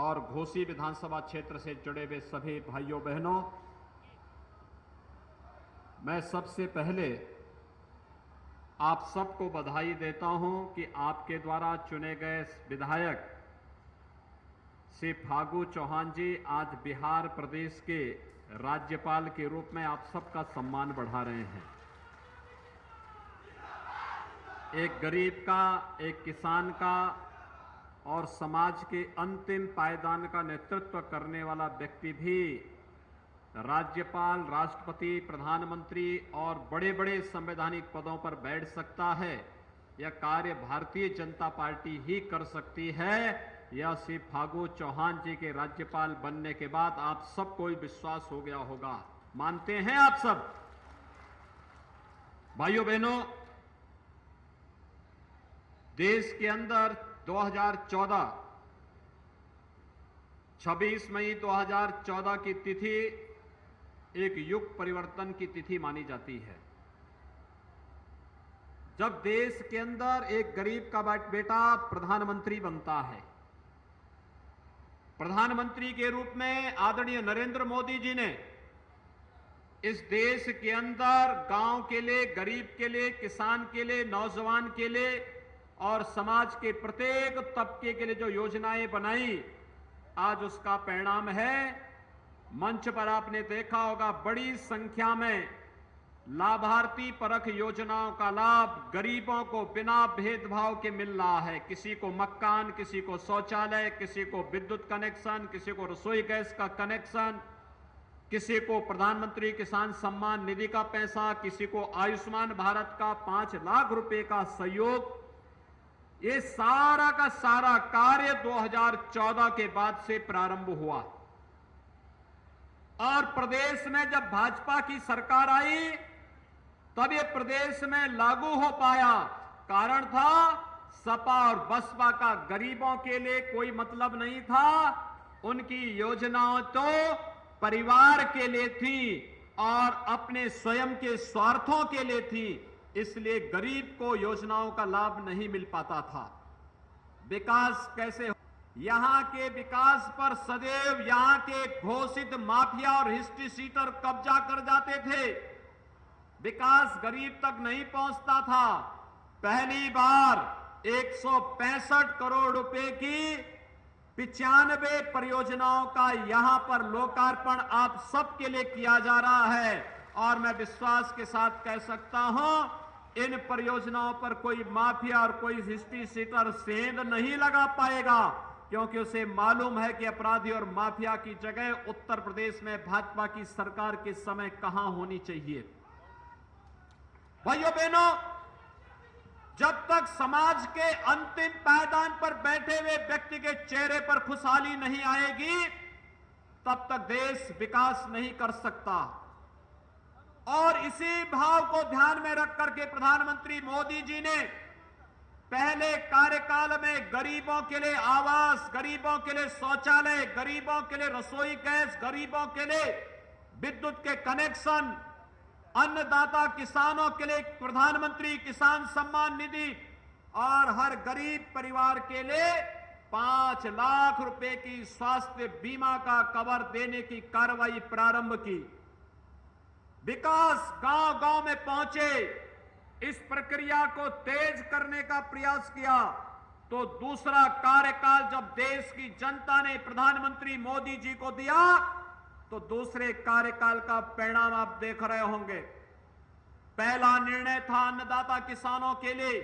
और घोसी विधानसभा क्षेत्र से जुड़े हुए सभी भाइयों बहनों, मैं सबसे पहले आप सबको बधाई देता हूं कि आपके द्वारा चुने गए विधायक श्री फागू चौहान जी आज बिहार प्रदेश के राज्यपाल के रूप में आप सबका सम्मान बढ़ा रहे हैं। एक गरीब का, एक किसान का और समाज के अंतिम पायदान का नेतृत्व करने वाला व्यक्ति भी राज्यपाल, राष्ट्रपति, प्रधानमंत्री और बड़े बड़े संवैधानिक पदों पर बैठ सकता है। यह कार्य भारतीय जनता पार्टी ही कर सकती है। यह श्री फागू चौहान जी के राज्यपाल बनने के बाद आप सबको विश्वास हो गया होगा। मानते हैं आप सब? भाइयों बहनों, देश के अंदर 2014 26 मई 2014 की तिथि एक युग परिवर्तन की तिथि मानी जाती है, जब देश के अंदर एक गरीब का बेटा प्रधानमंत्री बनता है। प्रधानमंत्री के रूप में आदरणीय नरेंद्र मोदी जी ने इस देश के अंदर गांव के लिए, गरीब के लिए, किसान के लिए, नौजवान के लिए और समाज के प्रत्येक तबके के लिए जो योजनाएं बनाई, आज उसका परिणाम है। मंच पर आपने देखा होगा बड़ी संख्या में लाभार्थी परख योजनाओं का लाभ गरीबों को बिना भेदभाव के मिल रहा है। किसी को मकान, किसी को शौचालय, किसी को विद्युत कनेक्शन, किसी को रसोई गैस का कनेक्शन, किसी को प्रधानमंत्री किसान सम्मान निधि का पैसा, किसी को आयुष्मान भारत का 5 लाख रुपए का सहयोग। ये सारा का सारा कार्य 2014 के बाद से प्रारंभ हुआ और प्रदेश में जब भाजपा की सरकार आई तब ये प्रदेश में लागू हो पाया। कारण था सपा और बसपा का गरीबों के लिए कोई मतलब नहीं था। उनकी योजनाओं तो परिवार के लिए थी और अपने स्वयं के स्वार्थों के लिए थी, इसलिए गरीब को योजनाओं का लाभ नहीं मिल पाता था। विकास कैसे? यहां के विकास पर सदैव यहां के घोषित माफिया और हिस्ट्री सीटर कब्जा कर जाते थे। विकास गरीब तक नहीं पहुंचता था। पहली बार 165 करोड़ रुपए की 95 परियोजनाओं का यहां पर लोकार्पण आप सबके लिए किया जा रहा है और मैं विश्वास के साथ कह सकता हूं, इन परियोजनाओं पर कोई माफिया और कोई हिस्ट्री सीटर सेंध नहीं लगा पाएगा, क्योंकि उसे मालूम है कि अपराधी और माफिया की जगह उत्तर प्रदेश में भाजपा की सरकार के समय कहां होनी चाहिए। भाइयों बहनों, जब तक समाज के अंतिम पायदान पर बैठे हुए व्यक्ति के चेहरे पर खुशहाली नहीं आएगी, तब तक देश विकास नहीं कर सकता। और इसी भाव को ध्यान में रख करके प्रधानमंत्री मोदी जी ने पहले कार्यकाल में गरीबों के लिए आवास, गरीबों के लिए शौचालय, गरीबों के लिए रसोई गैस, गरीबों के लिए विद्युत के कनेक्शन, अन्नदाता किसानों के लिए प्रधानमंत्री किसान सम्मान निधि और हर गरीब परिवार के लिए 5 लाख रुपए की स्वास्थ्य बीमा का कवर देने की कार्रवाई प्रारंभ की। विकास गांव गांव में पहुंचे, इस प्रक्रिया को तेज करने का प्रयास किया। तो दूसरा कार्यकाल जब देश की जनता ने प्रधानमंत्री मोदी जी को दिया, तो दूसरे कार्यकाल का परिणाम आप देख रहे होंगे। पहला निर्णय था अन्नदाता किसानों के लिए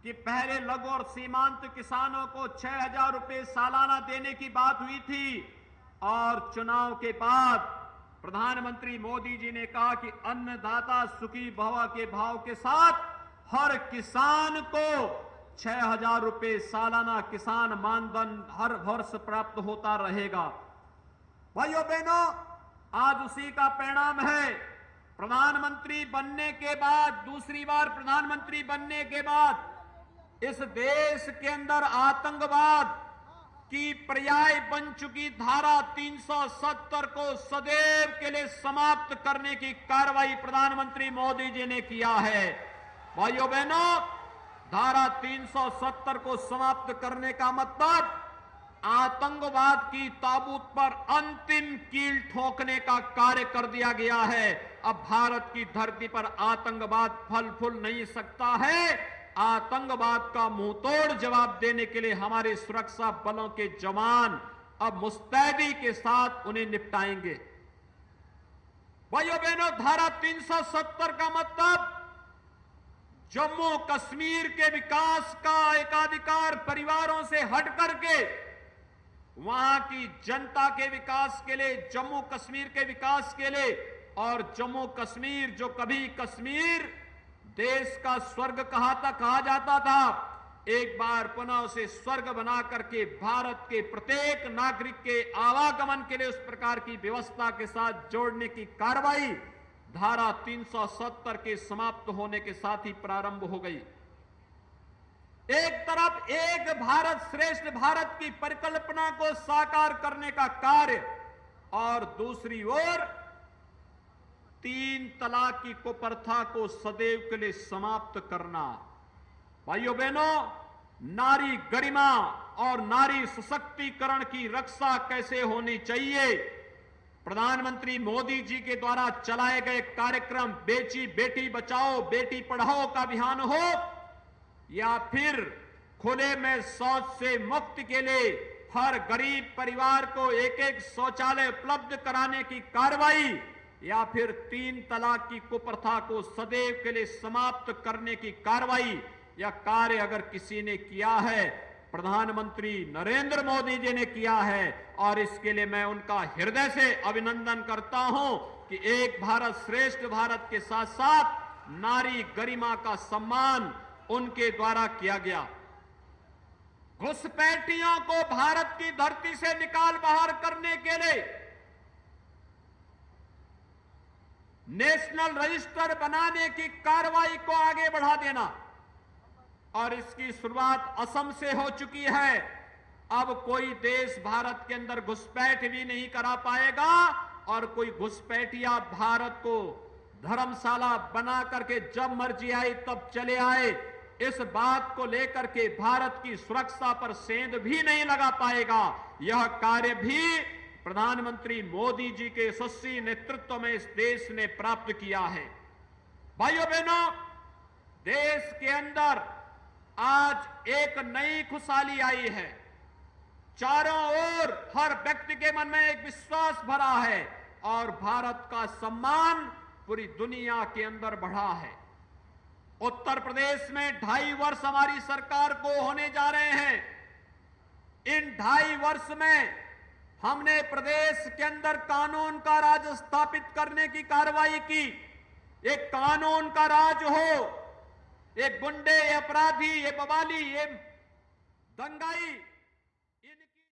कि पहले लघु और सीमांत किसानों को 6,000 रुपए सालाना देने की बात हुई थी और चुनाव के बाद प्रधानमंत्री मोदी जी ने कहा कि अन्नदाता सुखी भव के भाव के साथ हर किसान को 6,000 रुपए सालाना किसान मानधन हर वर्ष प्राप्त होता रहेगा। भाइयों बहनों, आज उसी का परिणाम है। प्रधानमंत्री बनने के बाद, दूसरी बार प्रधानमंत्री बनने के बाद इस देश के अंदर आतंकवाद की पर्याय बन चुकी धारा 370 को सदैव के लिए समाप्त करने की कार्रवाई प्रधानमंत्री मोदी जी ने किया है। भाइयों बहनों, धारा 370 को समाप्त करने का मतलब आतंकवाद की ताबूत पर अंतिम कील ठोकने का कार्य कर दिया गया है। अब भारत की धरती पर आतंकवाद फल फूल नहीं सकता है। आतंकवाद का मुंहतोड़ जवाब देने के लिए हमारे सुरक्षा बलों के जवान अब मुस्तैदी के साथ उन्हें निपटाएंगे। भाइयों बहनों, धारा 370 का मतलब जम्मू कश्मीर के विकास का एकाधिकार परिवारों से हट करके वहां की जनता के विकास के लिए, जम्मू कश्मीर के विकास के लिए, और जम्मू कश्मीर जो कभी कश्मीर देश का स्वर्ग कहा जाता था, एक बार पुनः उसे स्वर्ग बना करके भारत के प्रत्येक नागरिक के आवागमन के लिए उस प्रकार की व्यवस्था के साथ जोड़ने की कार्रवाई धारा 370 के समाप्त होने के साथ ही प्रारंभ हो गई। एक तरफ एक भारत श्रेष्ठ भारत की परिकल्पना को साकार करने का कार्य, और दूसरी ओर 3 तलाक की कुप्रथा को सदैव के लिए समाप्त करना। भाइयों बहनों, नारी गरिमा और नारी सशक्तिकरण की रक्षा कैसे होनी चाहिए, प्रधानमंत्री मोदी जी के द्वारा चलाए गए कार्यक्रम बेटी बचाओ बेटी पढ़ाओ का अभियान हो, या फिर खुले में शौच से मुक्ति के लिए हर गरीब परिवार को एक शौचालय उपलब्ध कराने की कार्रवाई, या फिर 3 तलाक की कुप्रथा को सदैव के लिए समाप्त करने की कार्रवाई, यह कार्य अगर किसी ने किया है, प्रधानमंत्री नरेंद्र मोदी जी ने किया है, और इसके लिए मैं उनका हृदय से अभिनंदन करता हूं कि एक भारत श्रेष्ठ भारत के साथ साथ नारी गरिमा का सम्मान उनके द्वारा किया गया। घुसपैठियों को भारत की धरती से निकाल बाहर करने के लिए नेशनल रजिस्टर बनाने की कार्रवाई को आगे बढ़ा देना, और इसकी शुरुआत असम से हो चुकी है। अब कोई देश भारत के अंदर घुसपैठ भी नहीं करा पाएगा, और कोई घुसपैठिया भारत को धर्मशाला बना करके जब मर्जी आई तब चले आए, इस बात को लेकर के भारत की सुरक्षा पर सेंध भी नहीं लगा पाएगा। यह कार्य भी प्रधानमंत्री मोदी जी के यशस्वी नेतृत्व में इस देश ने प्राप्त किया है। भाइयों बहनों, देश के अंदर आज एक नई खुशहाली आई है। चारों ओर हर व्यक्ति के मन में एक विश्वास भरा है, और भारत का सम्मान पूरी दुनिया के अंदर बढ़ा है। उत्तर प्रदेश में 2.5 वर्ष हमारी सरकार को होने जा रहे हैं। इन 2.5 वर्ष में हमने प्रदेश के अंदर कानून का राज स्थापित करने की कार्रवाई की। एक कानून का राज हो, ये गुंडे, ये अपराधी, ये बवाली, ये दंगाई